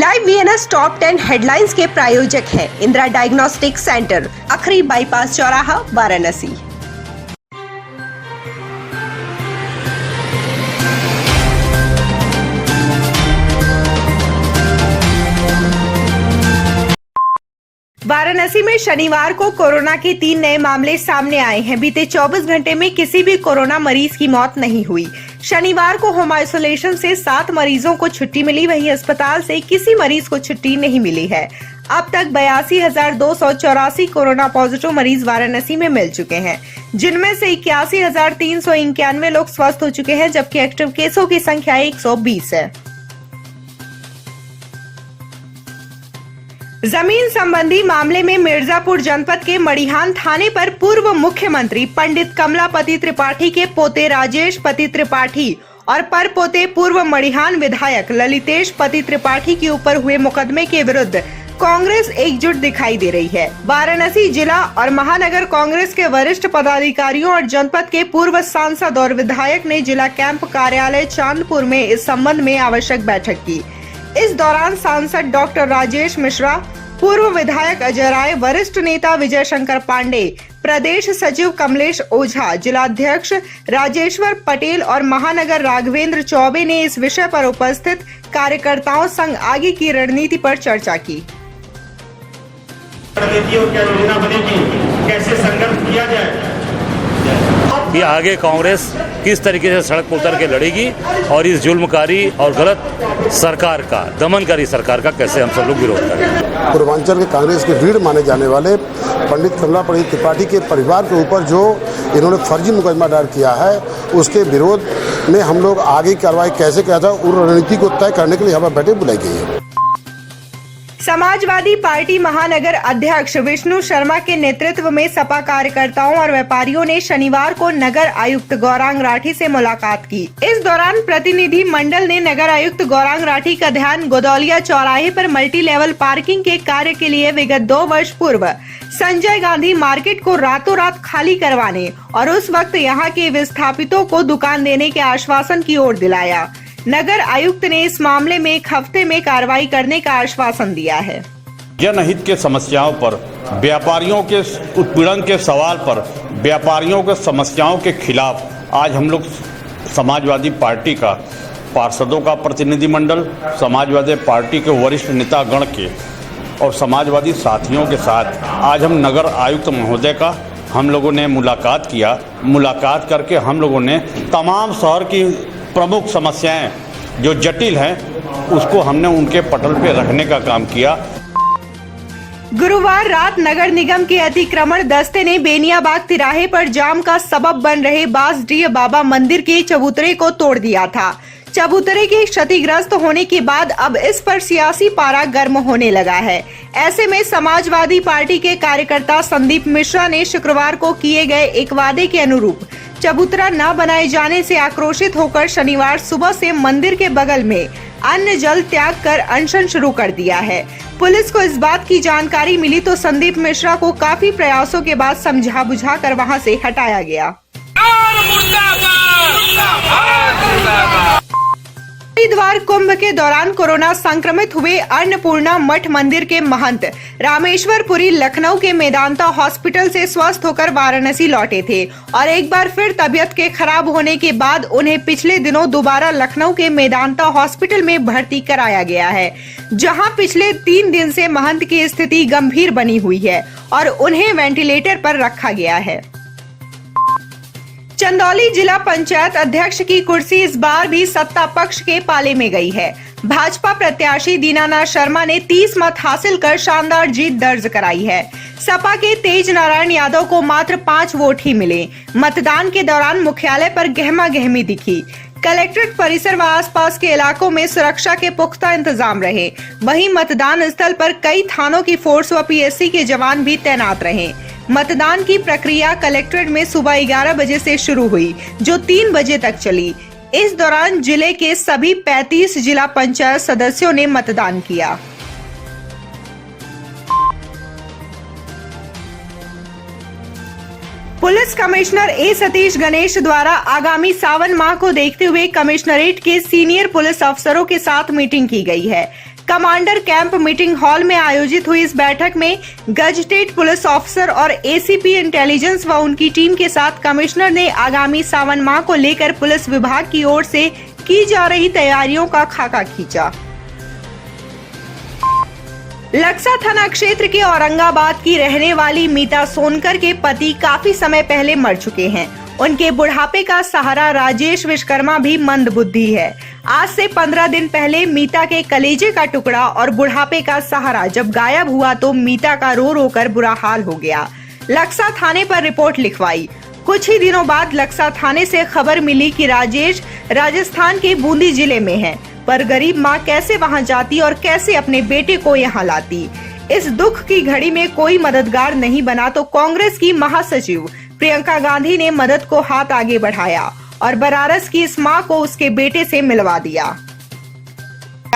Live VNS top 10 headlines के प्रायोजक है इंदिरा डायग्नोस्टिक सेंटर, अखरी बाईपास चौराहा, वाराणसी। वाराणसी में शनिवार को कोरोना के 3 नए मामले सामने आए हैं। बीते 24 घंटे में किसी भी कोरोना मरीज की मौत नहीं हुई। शनिवार को होम आइसोलेशन से 7 मरीजों को छुट्टी मिली, वहीं अस्पताल से किसी मरीज को छुट्टी नहीं मिली है। अब तक 82,284 कोरोना पॉजिटिव मरीज वाराणसी में मिल चुके हैं, जिनमें से 81,391 लोग स्वस्थ हो चुके हैं, जबकि एक्टिव केसों की संख्या 120 है। जमीन संबंधी मामले में मिर्जापुर जनपद के मड़िहान थाने पर पूर्व मुख्यमंत्री पंडित कमलापति त्रिपाठी के पोते राजेश पति त्रिपाठी और परपोते पूर्व मड़िहान विधायक ललितेश पति त्रिपाठी के ऊपर हुए मुकदमे के विरुद्ध कांग्रेस एकजुट दिखाई दे रही है। वाराणसी जिला और महानगर कांग्रेस के वरिष्ठ पदाधिकारियों और जनपद के पूर्व सांसद और विधायक ने जिला कैंप कार्यालय चांदपुर में इस संबंध में आवश्यक बैठक की। इस दौरान सांसद डॉक्टर राजेश मिश्रा, पूर्व विधायक अजय राय, वरिष्ठ नेता विजय शंकर पांडे, प्रदेश सचिव कमलेश ओझा, जिलाध्यक्ष राजेश्वर पटेल और महानगर राघवेंद्र चौबे ने इस विषय पर उपस्थित कार्यकर्ताओं संग आगे की रणनीति पर चर्चा की। क्या योजना बनेगी, कैसे संघर्ष किया जाए, ये आगे कांग्रेस किस तरीके से सड़क पर उतर के लड़ेगी और इस जुल्मकारी और गलत सरकार का, दमनकारी सरकार का कैसे हम सब लोग विरोध करें। पूर्वांचल के कांग्रेस के रीढ़ माने जाने वाले पंडित कमलापति त्रिपाठी के परिवार के ऊपर जो इन्होंने फर्जी मुकदमा दायर किया है, उसके विरोध में हम लोग आगे कार्रवाई कैसे किया जाए उस रणनीति को तय करने के लिए हमें बैठक बुलाई गई है। समाजवादी पार्टी महानगर अध्यक्ष विष्णु शर्मा के नेतृत्व में सपा कार्यकर्ताओं और व्यापारियों ने शनिवार को नगर आयुक्त गौरांग राठी से मुलाकात की। इस दौरान प्रतिनिधि मंडल ने नगर आयुक्त गौरांग राठी का ध्यान गोदौलिया चौराहे पर मल्टी लेवल पार्किंग के कार्य के लिए विगत 2 वर्ष पूर्व संजय गांधी मार्केट को रातों रात खाली करवाने और उस वक्त यहाँ के विस्थापितों को दुकान देने के आश्वासन की ओर दिलाया। नगर आयुक्त ने इस मामले में 1 हफ्ते में कार्रवाई करने का आश्वासन दिया है। जनहित के समस्याओं पर, व्यापारियों के उत्पीड़न के सवाल पर, व्यापारियों के समस्याओं के खिलाफ आज हम लोग समाजवादी पार्टी का पार्षदों का प्रतिनिधिमंडल, समाजवादी पार्टी के वरिष्ठ नेतागण के और समाजवादी साथियों के साथ आज हम नगर आयुक्त महोदय का हम लोगों ने मुलाकात किया। मुलाकात करके हम लोगों ने तमाम शहर की प्रमुख समस्याएं जो जटिल हैं उसको हमने उनके पटल पे रखने का काम किया। गुरुवार रात नगर निगम के अतिक्रमण दस्ते ने बेनियाबाग तिराहे पर जाम का सबब बन रहे बांसडीह बाबा मंदिर के चबूतरे को तोड़ दिया था। चबूतरे के क्षतिग्रस्त होने के बाद अब इस पर सियासी पारा गर्म होने लगा है। ऐसे में समाजवादी पार्टी के कार्यकर्ता संदीप मिश्रा ने शुक्रवार को किए गए एक वादे के अनुरूप चबूतरा न बनाए जाने से आक्रोशित होकर शनिवार सुबह से मंदिर के बगल में अन्न जल त्याग कर अनशन शुरू कर दिया है। पुलिस को इस बात की जानकारी मिली तो संदीप मिश्रा को काफी प्रयासों के बाद समझा बुझा कर वहां से हटाया गया। हरिद्वार कुंभ के दौरान कोरोना संक्रमित हुए अन्नपूर्णा मठ मंदिर के महंत रामेश्वरपुरी लखनऊ के मेदांता हॉस्पिटल से स्वस्थ होकर वाराणसी लौटे थे और एक बार फिर तबियत के खराब होने के बाद उन्हें पिछले दिनों दोबारा लखनऊ के मेदांता हॉस्पिटल में भर्ती कराया गया है, जहां पिछले 3 दिन से महंत की स्थिति गंभीर बनी हुई है और उन्हें वेंटिलेटर पर रखा गया है। चंदौली जिला पंचायत अध्यक्ष की कुर्सी इस बार भी सत्ता पक्ष के पाले में गई है। भाजपा प्रत्याशी दीनानाथ शर्मा ने 30 मत हासिल कर शानदार जीत दर्ज कराई है। सपा के तेज नारायण यादव को मात्र 5 वोट ही मिले। मतदान के दौरान मुख्यालय पर गहमा गहमी दिखी। कलेक्ट्रेट परिसर व आसपास के इलाकों में सुरक्षा के पुख्ता इंतजाम रहे। वहीं मतदान स्थल पर कई थानों की फोर्स व पीएससी के जवान भी तैनात रहे। मतदान की प्रक्रिया कलेक्ट्रेट में सुबह 11 बजे से शुरू हुई, जो 3 बजे तक चली। इस दौरान जिले के सभी 35 जिला पंचायत सदस्यों ने मतदान किया। पुलिस कमिश्नर ए सतीश गणेश द्वारा आगामी सावन माह को देखते हुए कमिश्नरेट के सीनियर पुलिस अफसरों के साथ मीटिंग की गई है। कमांडर कैंप मीटिंग हॉल में आयोजित हुई इस बैठक में गजटेड पुलिस ऑफिसर और एसीपी इंटेलिजेंस व उनकी टीम के साथ कमिश्नर ने आगामी सावन माह को लेकर पुलिस विभाग की ओर से की जा रही तैयारियों का खाका खींचा। लक्सा थाना क्षेत्र के औरंगाबाद की रहने वाली मीता सोनकर के पति काफी समय पहले मर चुके हैं। उनके बुढ़ापे का सहारा राजेश विश्वकर्मा भी मंदबुद्धि है। आज से 15 दिन पहले मीता के कलेजे का टुकड़ा और बुढ़ापे का सहारा जब गायब हुआ तो मीता का रो रो कर बुरा हाल हो गया। लक्सा थाने पर रिपोर्ट लिखवाई। कुछ ही दिनों बाद लक्सा थाने से खबर मिली कि राजेश राजस्थान के बूंदी जिले में है, पर गरीब माँ कैसे वहां जाती और कैसे अपने बेटे को यहाँ लाती। इस दुख की घड़ी में कोई मददगार नहीं बना तो कांग्रेस की महासचिव प्रियंका गांधी ने मदद को हाथ आगे बढ़ाया और बनारस की इस मां को उसके बेटे से मिलवा दिया।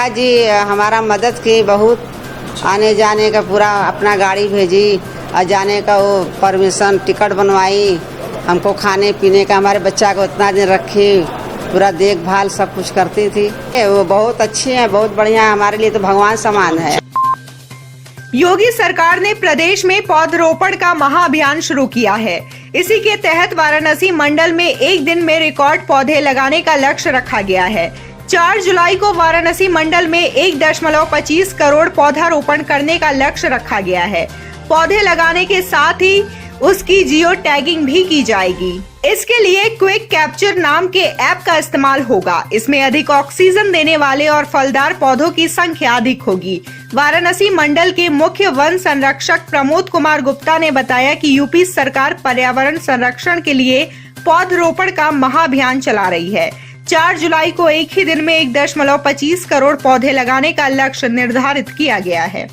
जी हमारा मदद की, बहुत आने जाने का पूरा अपना गाड़ी भेजी और जाने का वो परमिशन टिकट बनवाई, हमको खाने पीने का, हमारे बच्चा को इतना दिन रखी, पूरा देखभाल सब कुछ करती थी। वो बहुत अच्छी है, बहुत बढ़िया, हमारे लिए तो भगवान समान है। योगी सरकार ने प्रदेश में पौधरोपण का महाअभियान शुरू किया है। इसी के तहत वाराणसी मंडल में एक दिन में रिकॉर्ड पौधे लगाने का लक्ष्य रखा गया है। 4 जुलाई को वाराणसी मंडल में 1.25 करोड़ पौधारोपण करने का लक्ष्य रखा गया है। पौधे लगाने के साथ ही उसकी जियो टैगिंग भी की जाएगी। इसके लिए क्विक कैप्चर नाम के ऐप का इस्तेमाल होगा। इसमें अधिक ऑक्सीजन देने वाले और फलदार पौधों की संख्या अधिक होगी। वाराणसी मंडल के मुख्य वन संरक्षक प्रमोद कुमार गुप्ता ने बताया कि यूपी सरकार पर्यावरण संरक्षण के लिए पौधरोपण का महाअभियान चला रही है। 4 जुलाई को एक ही दिन में 1.25 करोड़ पौधे लगाने का लक्ष्य निर्धारित किया गया है।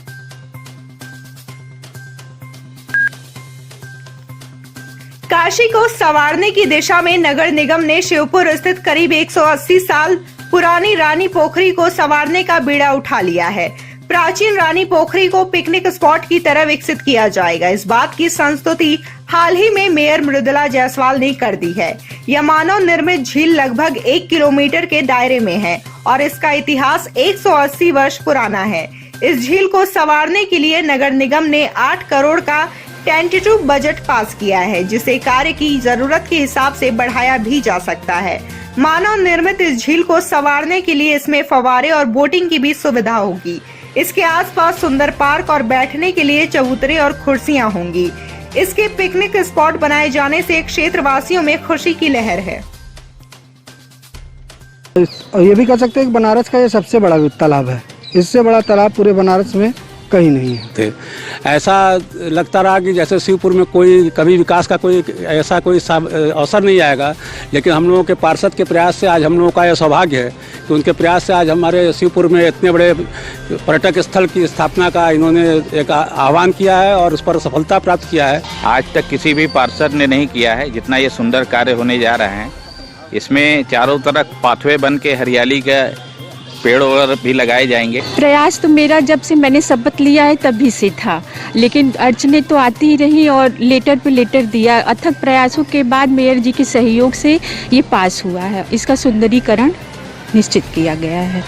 काशी को संवारने की दिशा में नगर निगम ने शिवपुर स्थित करीब 180 साल पुरानी रानी पोखरी को संवारने का बीड़ा उठा लिया है। प्राचीन रानी पोखरी को पिकनिक स्पॉट की तरह विकसित किया जाएगा। इस बात की संस्तुति हाल ही में मेयर मृदुला जायसवाल ने कर दी है। यह मानव निर्मित झील लगभग 1 किलोमीटर के दायरे में है और इसका इतिहास 180 वर्ष पुराना है। इस झील को संवारने के लिए नगर निगम ने 8 करोड़ का टेंटेटिव बजट पास किया है, जिसे कार्य की जरूरत के हिसाब से बढ़ाया भी जा सकता है। मानव निर्मित इस झील को संवारने के लिए इसमें फव्वारे और बोटिंग की भी सुविधा होगी। इसके आसपास सुंदर पार्क और बैठने के लिए चबूतरे और कुर्सियां होंगी। इसके पिकनिक स्पॉट बनाए जाने से क्षेत्रवासियों में खुशी की लहर है। ये भी कह सकते हैं कि बनारस का ये सबसे बड़ा तालाब है। इससे बड़ा तालाब पूरे बनारस में कहीं नहीं है। ऐसा लगता रहा कि जैसे शिवपुर में कोई कभी विकास का कोई ऐसा कोई अवसर नहीं आएगा, लेकिन हम लोगों के पार्षद के प्रयास से आज हम लोगों का यह सौभाग्य है कि उनके प्रयास से आज हमारे शिवपुर में इतने बड़े पर्यटक स्थल की स्थापना का इन्होंने एक आह्वान किया है और उस पर सफलता प्राप्त किया है। आज तक किसी भी पार्षद ने नहीं किया है जितना ये सुंदर कार्य होने जा रहा है। इसमें चारों तरफ पाथवे बन के हरियाली का पेड़ और भी लगाए जाएंगे। प्रयास तो मेरा जब से मैंने शपथ लिया है तभी से था, लेकिन अड़चने तो आती ही रही और लेटर पे लेटर दिया। अथक प्रयासों के बाद मेयर जी के सहयोग से ये पास हुआ है। इसका सुंदरीकरण निश्चित किया गया है।